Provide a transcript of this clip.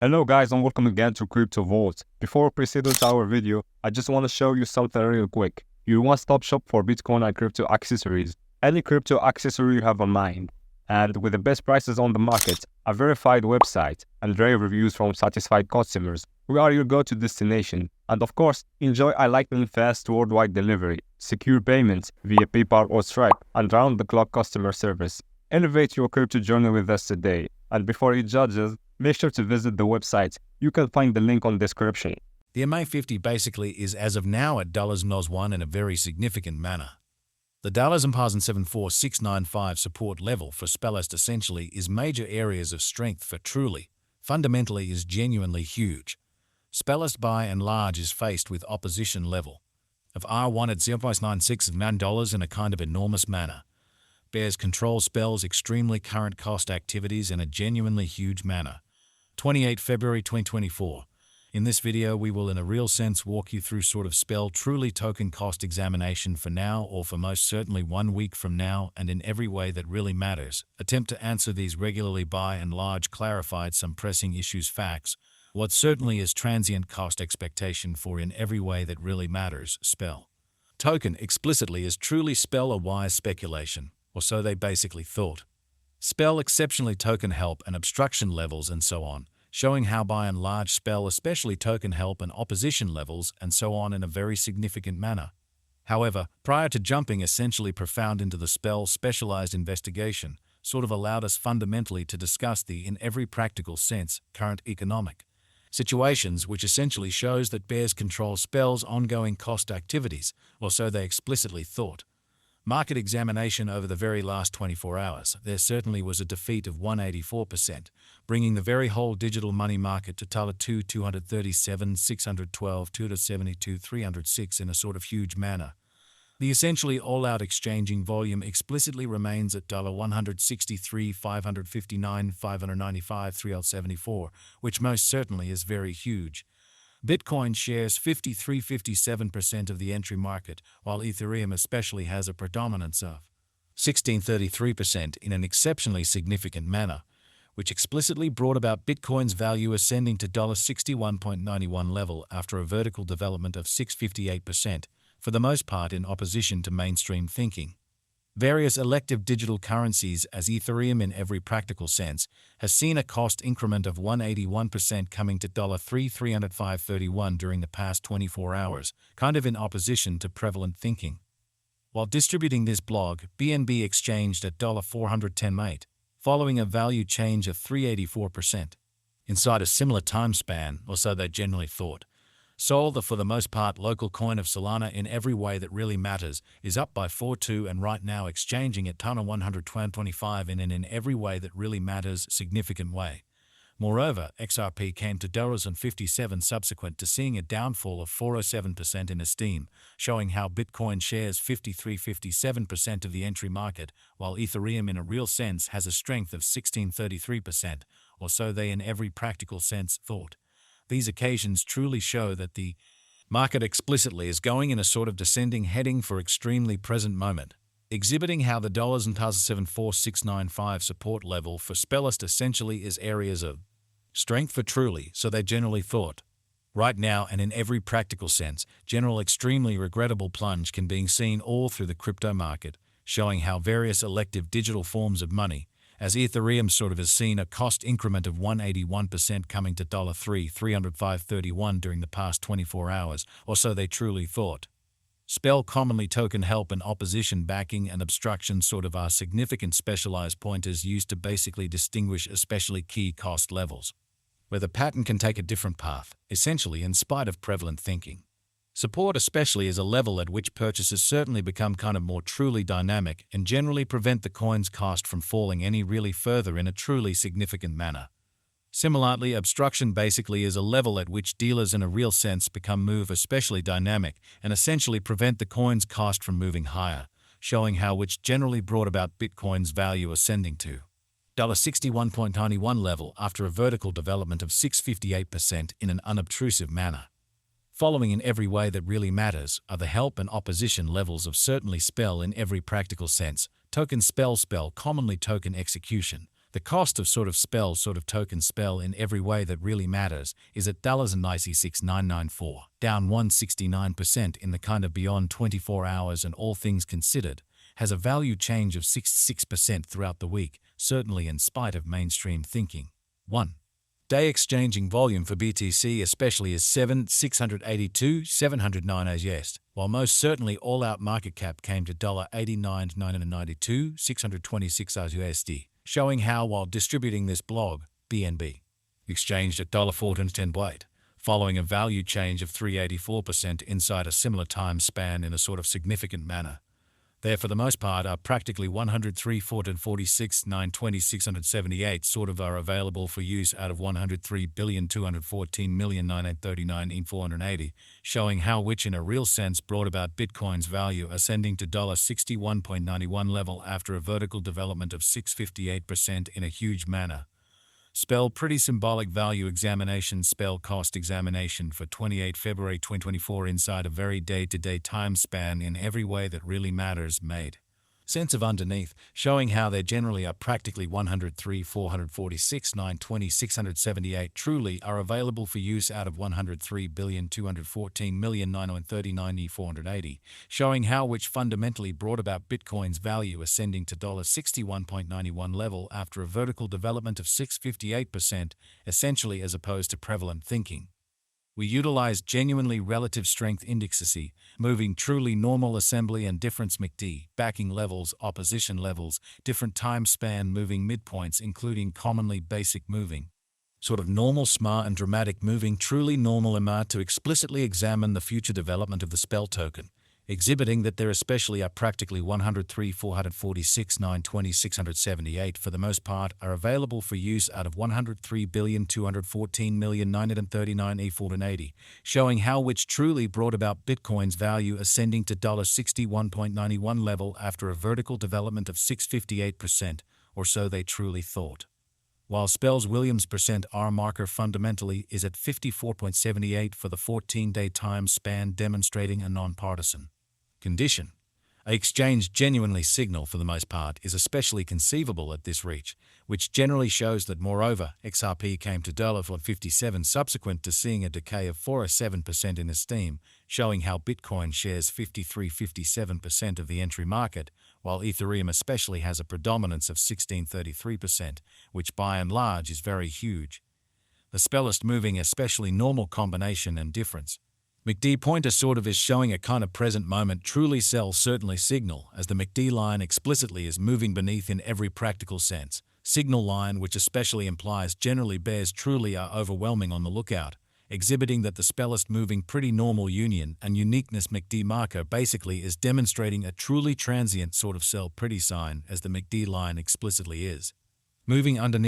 Hello guys and welcome again to Crypto Vault. Before we proceed with our video, I just want to show you something real quick. Your one-stop shop for Bitcoin and crypto accessories. Any crypto accessory you have in mind. And with the best prices on the market, a verified website, and rave reviews from satisfied customers, we are your go-to destination. And of course, enjoy a lightning fast worldwide delivery, secure payments via PayPal or Stripe, and round-the-clock customer service. Elevate your crypto journey with us today. And before you judge us, make sure to visit the website. You can find the link on description. The MA50 basically is as of now at $1 in a very significant manner. The $74695 support level for Spellest essentially is major areas of strength for truly, fundamentally is genuinely huge. Spellest by and large is faced with opposition level of R1 at $0.96 in a kind of enormous manner. Bears control spells extremely current cost activities in a genuinely huge manner. 28 February 2024. In this video we will in a real sense walk you through sort of spell truly token cost examination for now or for most certainly 1 week from now and in every way that really matters. Attempt to answer these regularly by and large clarified some pressing issues facts. What certainly is transient cost expectation for in every way that really matters spell. Token explicitly is truly spell a wise speculation, or so they basically thought. Spell exceptionally token help and obstruction levels and so on, showing how by and large spell especially token help and opposition levels and so on in a very significant manner. However, prior to jumping essentially profound into the spell specialized investigation, sort of allowed us fundamentally to discuss the in every practical sense current economic situations which essentially shows that bears control spell's ongoing cost activities, or so they explicitly thought. Market examination over the very last 24 hours, there certainly was a defeat of 184%, bringing the very whole digital money market to $2 237 612 272 306 in a sort of huge manner. The essentially all-out exchanging volume explicitly remains at $163 559 595 374, which most certainly is very huge. Bitcoin shares 53–57% of the entry market, while Ethereum especially has a predominance of 16–33% in an exceptionally significant manner, which explicitly brought about Bitcoin's value ascending to $61.91 level after a vertical development of 658%, for the most part in opposition to mainstream thinking. Various elective digital currencies, as Ethereum in every practical sense, has seen a cost increment of 181% coming to $305.31 during the past 24 hours, kind of in opposition to prevalent thinking. While distributing this blog, BNB exchanged at $410.8, following a value change of 384%. Inside a similar time span, or so they generally thought. Sol, the for the most part local coin of Solana in every way that really matters, is up by 4.2 and right now exchanging at $125 in an in every way that really matters significant way. Moreover, XRP came to $57 subsequent to seeing a downfall of 407% in esteem, showing how Bitcoin shares 53–57% of the entry market, while Ethereum in a real sense has a strength of 16–33%, or so they in every practical sense thought. These occasions truly show that the market explicitly is going in a sort of descending heading for extremely present moment, exhibiting how the $74695 support level for Spellest essentially is areas of strength for truly, so they generally thought. Right now and in every practical sense, general extremely regrettable plunge can be seen all through the crypto market, showing how various elective digital forms of money, as Ethereum sort of has seen a cost increment of 181% coming to $305.31 during the past 24 hours, or so they truly thought. Spell commonly token help and opposition backing and obstruction sort of are significant specialized pointers used to basically distinguish especially key cost levels, where the pattern can take a different path, essentially in spite of prevalent thinking. Support especially is a level at which purchases certainly become kind of more truly dynamic and generally prevent the coin's cost from falling any really further in a truly significant manner. Similarly, obstruction basically is a level at which dealers in a real sense become move especially dynamic and essentially prevent the coin's cost from moving higher, showing how which generally brought about Bitcoin's value ascending to $61.91 level after a vertical development of 658% in an unobtrusive manner. Following in every way that really matters are the help and opposition levels of certainly spell in every practical sense, token spell commonly token execution, The cost of token spell in every way that really matters is at $96,994, down 169% in the kind of beyond 24 hours, and all things considered, has a value change of 66% throughout the week, certainly in spite of mainstream thinking. 1. Day exchanging volume for BTC especially is 7,682,709 AUD, while most certainly all-out market cap came to $89,992,626 USD, showing how, while distributing this blog, BNB exchanged at $14.10 weight, following a value change of 384% inside a similar time span in a sort of significant manner. There, for the most part, are practically 103,446,920,678 are available for use out of 103,214,939,480, showing how which in a real sense brought about Bitcoin's value ascending to $61.91 level after a vertical development of 658% in a huge manner. Spell pretty symbolic value examination spell cost examination for 28 February 2024 inside a very day-to-day time span in every way that really matters made sense of underneath, showing how there generally are practically 103,446,920,678 truly are available for use out of 103,214,939,480, showing how which fundamentally brought about Bitcoin's value ascending to $61.91 level after a vertical development of 658%, essentially as opposed to prevalent thinking. We utilize genuinely relative strength indexes, moving truly normal assembly and difference MACD, backing levels, opposition levels, different time span moving midpoints including commonly basic moving, normal smart and dramatic moving truly normal EMA to explicitly examine the future development of the spell token, exhibiting that there especially are practically 103,446,920,678 for the most part are available for use out of 103,214,939,480, showing how which truly brought about Bitcoin's value ascending to $61.91 level after a vertical development of 658%, or so they truly thought. While Spell's Williams %R marker fundamentally is at 54.78 for the 14-day time span, demonstrating a nonpartisan condition. A exchange genuinely signal for the most part is especially conceivable at this reach, which generally shows that moreover XRP came to $4.57 subsequent to seeing a decay of 407% in esteem, showing how Bitcoin shares 53-57% of the entry market, while Ethereum especially has a predominance of 16-33%, which by and large is very huge. The spellist moving especially normal combination and difference MACD pointer is showing a kind of present moment truly sell certainly signal, as the MACD line explicitly is moving beneath in every practical sense. Signal line, which especially implies generally bears truly are overwhelming on the lookout, exhibiting that the spellist moving pretty normal union and uniqueness MACD marker basically is demonstrating a truly transient sell pretty sign, as the MACD line explicitly is. Moving underneath